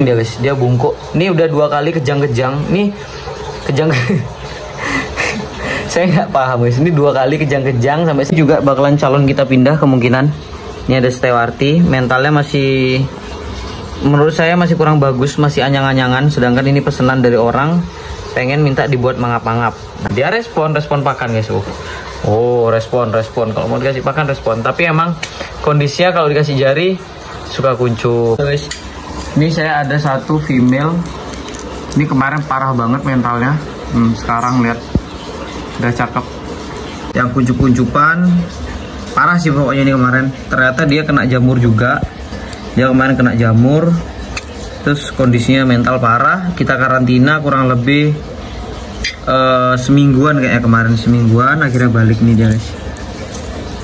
Dia guys, dia bungkuk. Ini udah 2 kali kejang-kejang. Nih kejang. Saya nggak paham guys. Ini 2 kali kejang-kejang sampai juga bakalan calon kita pindah kemungkinan. Ini ada Stewarti, mentalnya masih, menurut saya masih kurang bagus, masih anyang-anyangan. Sedangkan ini pesanan dari orang, pengen minta dibuat mangap-mangap. Nah, dia respon pakan guys. Oh respon. Kalau mau dikasih pakan respon. Tapi emang kondisinya kalau dikasih jari suka kuncup. Guys, ini saya ada satu female. Ini kemarin parah banget mentalnya. Sekarang lihat, udah cakep. Yang kuncup-kuncupan parah sih pokoknya ini kemarin. Ternyata dia kena jamur juga. Dia kemarin kena jamur. Terus kondisinya mental parah. Kita karantina kurang lebih semingguan kayaknya kemarin. Semingguan akhirnya balik nih dia guys.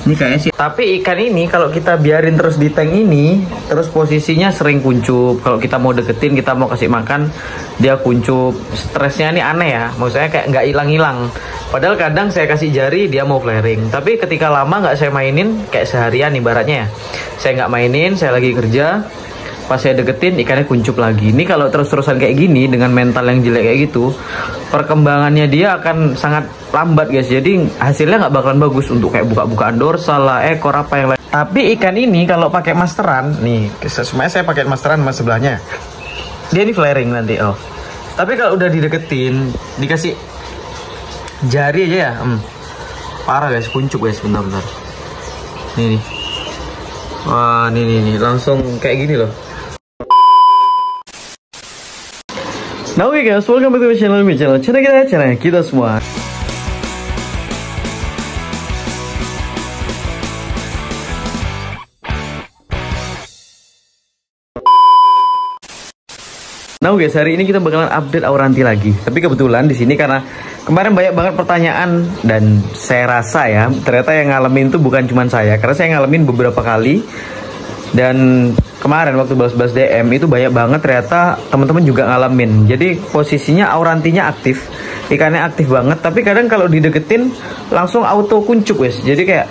Ini kayaknya sih. Tapi ikan ini kalau kita biarin terus di tank ini, terus posisinya sering kuncup. Kalau kita mau deketin, kita mau kasih makan, dia kuncup. Stresnya ini aneh ya. Maksudnya kayak nggak hilang-hilang. Padahal kadang saya kasih jari dia mau flaring. Tapi ketika lama nggak saya mainin, kayak seharian ibaratnya ya. Saya nggak mainin, saya lagi kerja. Pas saya deketin ikannya kuncup lagi. Ini kalau terus-terusan kayak gini dengan mental yang jelek kayak gitu, perkembangannya dia akan sangat lambat guys. Jadi hasilnya nggak bakalan bagus untuk kayak buka-bukaan dorsal lah, ekor apa yang lain. Tapi ikan ini kalau pakai masteran, nih semuanya saya pakai masteran sama sebelahnya. Dia ini flaring nanti. Oh. Tapi kalau udah dideketin, dikasih jari aja ya, parah guys, kuncup guys, bentar. Nih. Wah, nih langsung kayak gini loh. Nah oke guys, welcome back to my channel channel kita semua. Nah guys, hari ini kita bakalan update Auranti lagi. Tapi kebetulan di sini karena kemarin banyak banget pertanyaan dan saya rasa ya ternyata yang ngalamin itu bukan cuma saya, karena saya ngalamin beberapa kali. Dan kemarin waktu balas-balas DM itu banyak banget ternyata teman-teman juga ngalamin. Jadi posisinya Aurantinya aktif, ikannya aktif banget, tapi kadang kalau dideketin langsung auto kuncup guys. Jadi kayak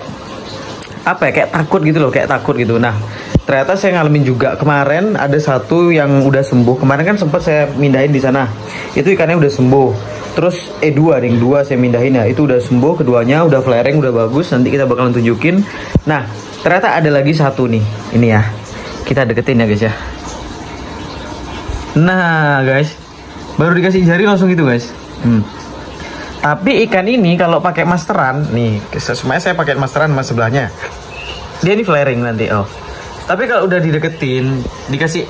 apa ya, kayak takut gitu loh, kayak takut gitu. Nah ternyata saya ngalamin juga kemarin. Ada satu yang udah sembuh. Kemarin kan sempat saya mindahin di sana, itu ikannya udah sembuh. Terus ring 2 saya mindahin ya, itu udah sembuh keduanya, udah flaring, udah bagus. Nanti kita bakalan tunjukin. Nah ternyata ada lagi satu nih, ini ya, kita deketin ya guys ya. Nah guys, baru dikasih jari langsung gitu guys. Tapi ikan ini kalau pakai masteran, nih semuanya saya pakai masteran sama sebelahnya. Dia ini flaring nanti. Oh. Tapi kalau udah dideketin, dikasih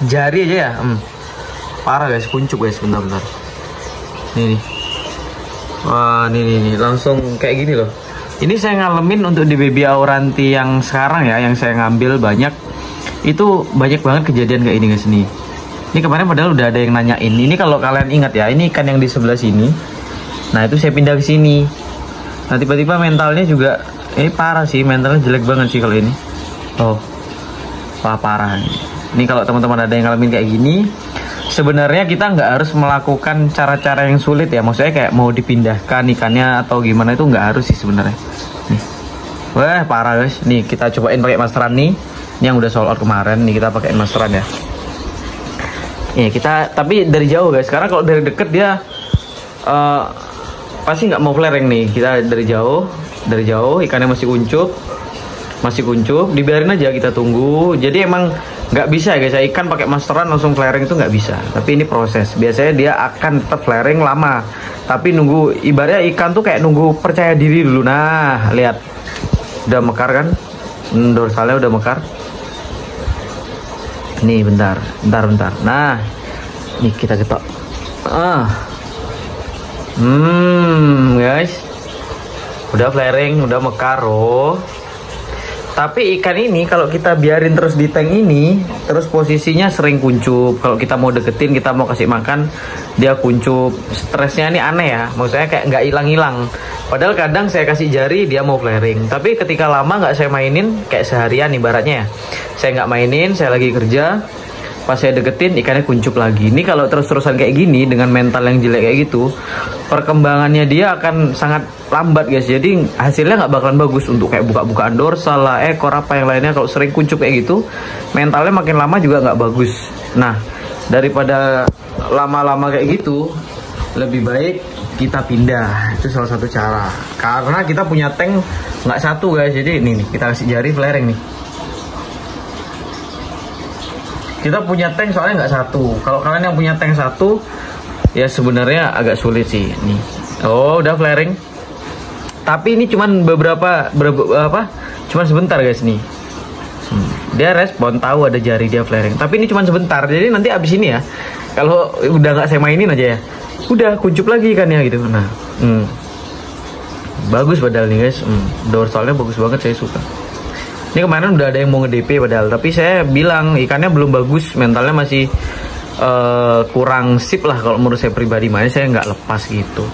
jari aja ya, parah guys, kuncup guys, bentar. Nih. Wah, nih langsung kayak gini loh. Ini saya ngalamin untuk di baby Auranti yang sekarang ya, yang saya ngambil banyak. Itu banyak banget kejadian kayak ini guys nih. Ini kemarin padahal udah ada yang nanyain. Ini kalau kalian ingat ya, ini ikan yang di sebelah sini. Nah itu saya pindah ke sini. Nah tiba-tiba mentalnya juga, parah sih, mentalnya jelek banget sih kalau ini. Oh, wah parah. Ini kalau teman-teman ada yang ngalamin kayak gini, sebenarnya kita nggak harus melakukan cara-cara yang sulit ya. Maksudnya kayak mau dipindahkan ikannya atau gimana, itu nggak harus sih sebenarnya. Nih, wah parah guys. Nih kita cobain pakai masteran nih. Ini yang udah sold out kemarin. Nih kita pakai masteran ya. Kita tapi dari jauh guys. Karena kalau dari deket dia pasti nggak mau flaring nih. Kita dari jauh ikannya masih kuncup, dibiarin aja, kita tunggu. Jadi emang nggak bisa guys, ikan pakai masteran langsung flaring itu nggak bisa. Tapi ini proses. Biasanya dia akan tetap flaring lama. Tapi nunggu, ibaratnya ikan tuh kayak nunggu percaya diri dulu. Nah, lihat. Udah mekar kan? Dorsalnya udah mekar. Nih, bentar. Nah, nih kita getok. Guys. Udah flaring, udah mekar, oh. Tapi ikan ini kalau kita biarin terus di tank ini, terus posisinya sering kuncup. Kalau kita mau deketin, kita mau kasih makan, dia kuncup. Stresnya ini aneh ya. Maksudnya kayak nggak hilang-hilang. Padahal kadang saya kasih jari dia mau flaring. Tapi ketika lama nggak saya mainin, kayak seharian ibaratnya ya. Saya nggak mainin, saya lagi kerja. Pas saya deketin ikannya kuncup lagi. Ini kalau terus-terusan kayak gini dengan mental yang jelek kayak gitu, perkembangannya dia akan sangat lambat guys. Jadi hasilnya nggak bakalan bagus untuk kayak buka-bukaan dorsal lah, ekor apa yang lainnya. Kalau sering kuncup kayak gitu, mentalnya makin lama juga nggak bagus. Nah, daripada lama-lama kayak gitu, lebih baik kita pindah. Itu salah satu cara. Karena kita punya tank nggak satu guys. Jadi ini nih, kita kasih jari flaring nih. Kita punya tank soalnya nggak satu. Kalau kalian yang punya tank satu, ya sebenarnya agak sulit sih. Nih, oh udah flaring. Tapi ini cuman beberapa cuman sebentar guys nih. Dia respon, tahu ada jari dia flaring. Tapi ini cuman sebentar. Jadi nanti abis ini ya, kalau udah nggak saya mainin aja ya, udah kuncup lagi kan ya gitu. Nah, bagus padahal nih guys. Dorsalnya bagus banget, saya suka. Ini kemarin udah ada yang mau nge-DP padahal, tapi saya bilang ikannya belum bagus, mentalnya masih kurang sip lah kalau menurut saya pribadi. Makanya saya nggak lepas gitu.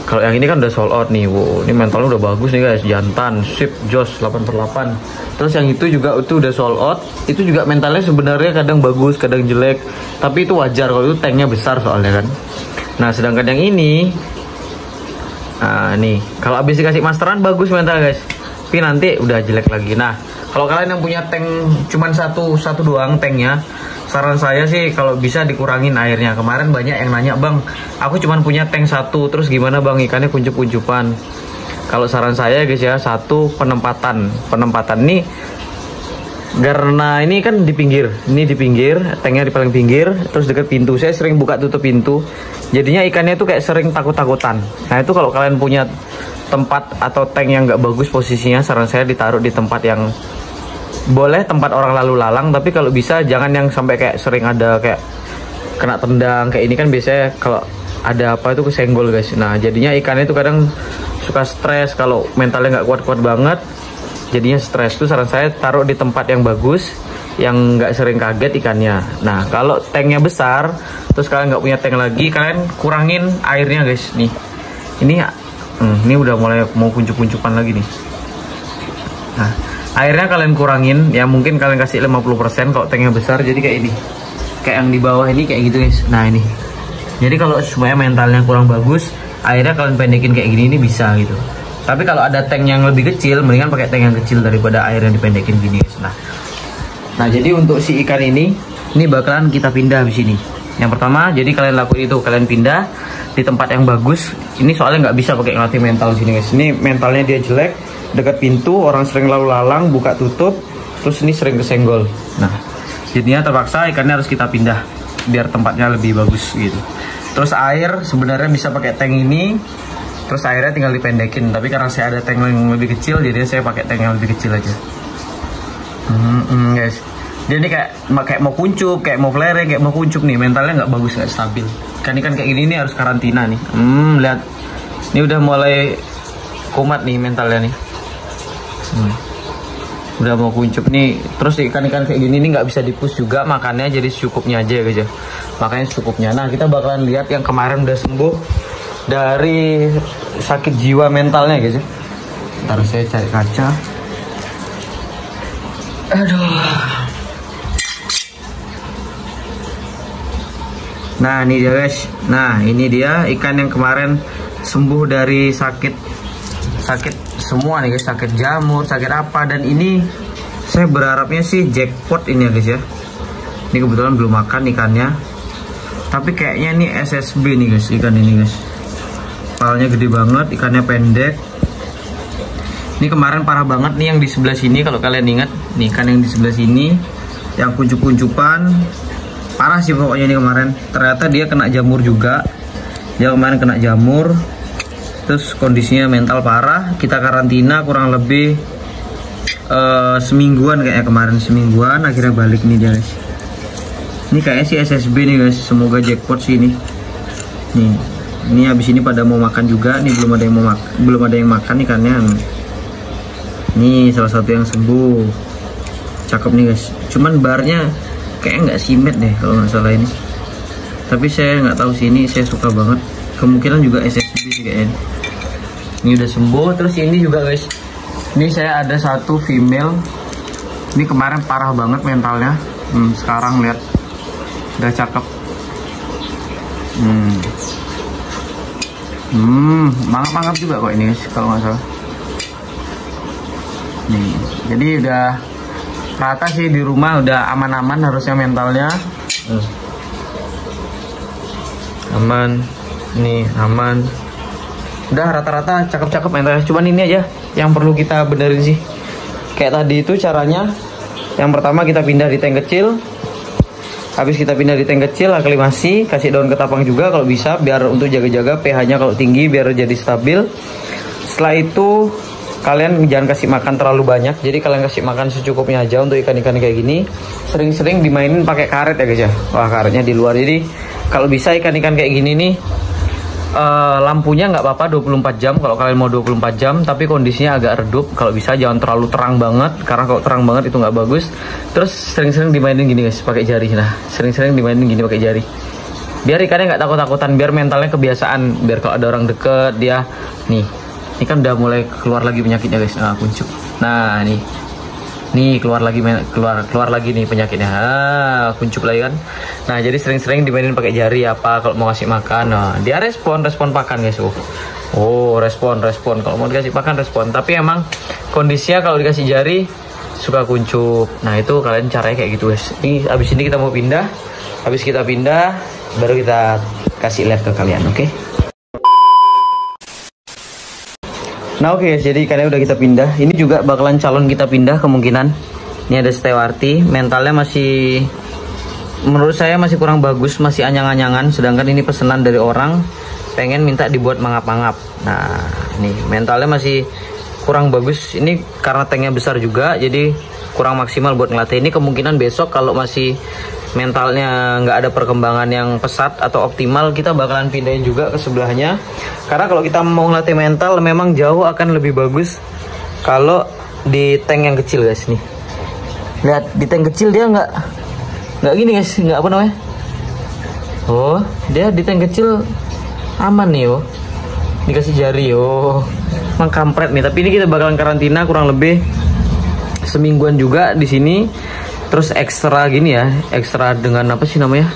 Kalau yang ini kan udah sold out nih. Wow, ini mentalnya udah bagus nih guys, jantan, sip, jos 8/8. Terus yang itu juga itu udah sold out. Itu juga mentalnya sebenarnya kadang bagus, kadang jelek. Tapi itu wajar kalau itu tanknya besar soalnya kan. Nah, sedangkan yang ini, nah nih, kalau habis dikasih masteran bagus mental guys. Tapi nanti udah jelek lagi. Nah, kalau kalian yang punya tank cuman satu doang tanknya, saran saya sih kalau bisa dikurangin airnya. Kemarin banyak yang nanya, bang, aku cuman punya tank satu, terus gimana bang ikannya kuncup-kuncupan? Kalau saran saya guys ya, satu penempatan ini, karena ini kan di pinggir, tanknya di paling pinggir, terus deket pintu. Saya sering buka tutup pintu, jadinya ikannya tuh kayak sering takut-takutan. Nah itu kalau kalian punya tempat atau tank yang nggak bagus posisinya, saran saya ditaruh di tempat yang boleh tempat orang lalu lalang, tapi kalau bisa jangan yang sampai kayak sering ada kayak kena tendang kayak ini kan biasanya kalau ada apa itu kesenggol guys. Nah jadinya ikannya itu kadang suka stres kalau mentalnya nggak kuat-kuat banget, jadinya stres. Tuh saran saya taruh di tempat yang bagus, yang nggak sering kaget ikannya. Nah kalau tanknya besar, terus kalian nggak punya tank lagi, kalian kurangin airnya guys. Nih ini udah mulai mau kuncup-kuncupan lagi nih. Nah airnya kalian kurangin ya, mungkin kalian kasih 50% kalau tanknya besar. Jadi kayak ini, kayak yang di bawah ini kayak gitu guys. Nah ini, jadi kalau supaya mentalnya kurang bagus, airnya kalian pendekin kayak gini, ini bisa gitu. Tapi kalau ada tank yang lebih kecil, mendingan pakai tank yang kecil daripada air yang dipendekin gini guys. Nah jadi untuk si ikan ini bakalan kita pindah di sini. Yang pertama, jadi kalian lakuin itu, kalian pindah di tempat yang bagus. Ini soalnya nggak bisa pakai ngelatih mental sini guys. Ini mentalnya dia jelek, dekat pintu, orang sering lalu lalang, buka tutup, terus ini sering kesenggol. Nah jadinya terpaksa ikannya harus kita pindah biar tempatnya lebih bagus gitu. Terus air sebenarnya bisa pakai tank ini, terus airnya tinggal dipendekin. Tapi karena saya ada tank yang lebih kecil, jadi saya pakai tank yang lebih kecil aja. Guys, dia ini kayak mau kuncup, kayak mau flaring, kayak mau kuncup nih, mentalnya nggak bagus, nggak stabil. Kan ikan kayak gini nih harus karantina nih. Lihat, ini udah mulai kumat nih mentalnya nih. Udah mau kuncup nih. Terus ikan-ikan kayak gini nih nggak bisa dipus juga, makannya jadi secukupnya aja guys ya. Makanya secukupnya. Nah kita bakalan lihat yang kemarin udah sembuh dari sakit jiwa mentalnya guys ya. Ntar saya cari kaca. Aduh. Nah ini dia guys. Nah ini dia ikan yang kemarin sembuh dari sakit semua nih guys, sakit jamur, sakit apa. Dan ini saya berharapnya sih jackpot ini ya guys ya. Ini kebetulan belum makan ikannya, tapi kayaknya ini SSB nih guys, ikan ini guys. Kepalanya gede banget, ikannya pendek. Ini kemarin parah banget nih yang di sebelah sini, kalau kalian ingat nih, ikan yang di sebelah sini yang kuncup-kuncupan parah sih pokoknya ini kemarin. Ternyata dia kena jamur juga. Dia kemarin kena jamur, terus kondisinya mental parah. Kita karantina kurang lebih semingguan kayaknya, kemarin semingguan, akhirnya balik nih dia guys. Ini kayaknya sih SSB nih guys, semoga jackpot sih ini. Nih, ini habis ini pada mau makan juga. Nih belum ada yang makan ikannya. Nih salah satu yang sembuh, cakep nih guys. Cuman barnya kayak nggak simet deh kalau nggak salah ini. Tapi saya nggak tahu sih, ini saya suka banget. Kemungkinan juga SSB sih kayaknya. Ini udah sembuh. Terus ini juga guys, ini saya ada satu female. Ini kemarin parah banget mentalnya. Sekarang lihat udah cakep. Mangap-mangap juga kok ini guys, kalau nggak salah. Nih, jadi udah rata sih di rumah, udah aman-aman harusnya mentalnya. Aman, nih aman. Udah rata-rata cakep-cakep mentalnya. Cuman ini aja yang perlu kita benerin sih. Kayak tadi itu caranya. Yang pertama kita pindah di tank kecil. Habis kita pindah di tank kecil, aklimasi, kasih daun ketapang juga kalau bisa, biar untuk jaga-jaga pH-nya kalau tinggi biar jadi stabil. Setelah itu kalian jangan kasih makan terlalu banyak. Jadi kalian kasih makan secukupnya aja untuk ikan-ikan kayak gini. Sering-sering dimainin pakai karet ya guys ya. Wah, karetnya di luar. Jadi kalau bisa ikan-ikan kayak gini nih lampunya nggak apa-apa 24 jam kalau kalian mau 24 jam, tapi kondisinya agak redup. Kalau bisa jangan terlalu terang banget, karena kalau terang banget itu nggak bagus. Terus sering-sering dimainin gini guys, pakai jari. Nah, sering-sering dimainin gini pakai jari. Biar ikannya nggak takut-takutan, biar mentalnya kebiasaan. Biar kalau ada orang deket dia, nih, ini kan udah mulai keluar lagi penyakitnya guys. Nah, kuncup. Nah, nih keluar lagi nih penyakitnya. Kuncup lagi kan. Nah, jadi sering-sering dimainin pakai jari apa kalau mau kasih makan. Nah, dia respon pakan guys. Oh, respon kalau mau dikasih pakan respon. Tapi emang kondisinya kalau dikasih jari suka kuncup. Nah, itu kalian caranya kayak gitu guys. Ini abis ini kita mau pindah. Habis kita pindah baru kita kasih lihat ke kalian, oke? Nah oke, jadi ikannya udah kita pindah. Ini juga bakalan calon kita pindah kemungkinan. Ini ada stewarti, mentalnya masih, menurut saya masih kurang bagus, masih anyang-anyangan. Sedangkan ini pesanan dari orang, pengen minta dibuat mangap-mangap. Nah, nih mentalnya masih kurang bagus. Ini karena tanknya besar juga, jadi kurang maksimal buat ngelatih. Ini kemungkinan besok kalau masih mentalnya nggak ada perkembangan yang pesat atau optimal, kita bakalan pindahin juga ke sebelahnya. Karena kalau kita mau ngelatih mental memang jauh akan lebih bagus kalau di tank yang kecil guys. Nih lihat, di tank kecil dia nggak gini guys, nggak apa namanya, oh dia di tank kecil aman nih. Oh, dikasih jari. Oh, emang kampret nih. Tapi ini kita bakalan karantina kurang lebih semingguan juga di sini. Terus ekstra gini ya, ekstra dengan apa sih namanya,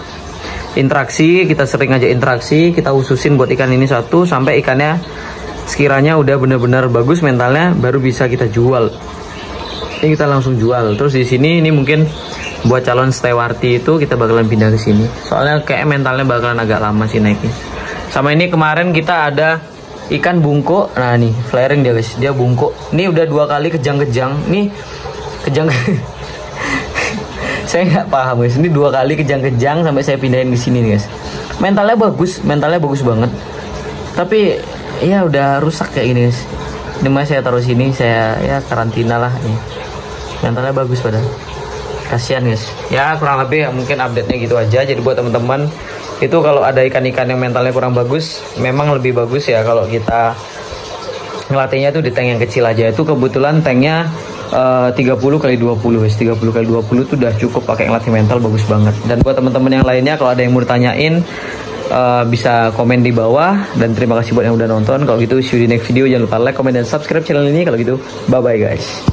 interaksi. Kita sering aja interaksi, kita khususin buat ikan ini satu, sampai ikannya sekiranya udah bener-bener bagus mentalnya, baru bisa kita jual. Ini kita langsung jual. Terus di sini ini mungkin buat calon stewarti itu kita bakalan pindah ke sini. Soalnya kayak mentalnya bakalan agak lama sih naiknya. Sama ini kemarin kita ada ikan bungko. Nah nih flaring dia guys, dia bungko. Ini udah 2 kali kejang-kejang. Nih kejang. Saya nggak paham guys, ini 2 kali kejang-kejang sampai saya pindahin di sini guys. Mentalnya bagus banget. Tapi ya udah rusak kayak gini guys. Ini mas saya taruh sini, saya ya karantina lah. Ini mentalnya bagus padahal. Kasihan guys. Ya kurang lebih mungkin update-nya gitu aja. Jadi buat teman-teman itu kalau ada ikan-ikan yang mentalnya kurang bagus, memang lebih bagus ya kalau kita ngelatihnya tuh di tank yang kecil aja. Itu kebetulan tanknya 30x20 guys. 30x20 itu udah cukup pakai ngelatih mental, bagus banget. Dan buat teman-teman yang lainnya kalau ada yang mau ditanyain, bisa komen di bawah. Dan terima kasih buat yang udah nonton. Kalau gitu see you di next video. Jangan lupa like, comment, dan subscribe channel ini. Kalau gitu bye bye guys.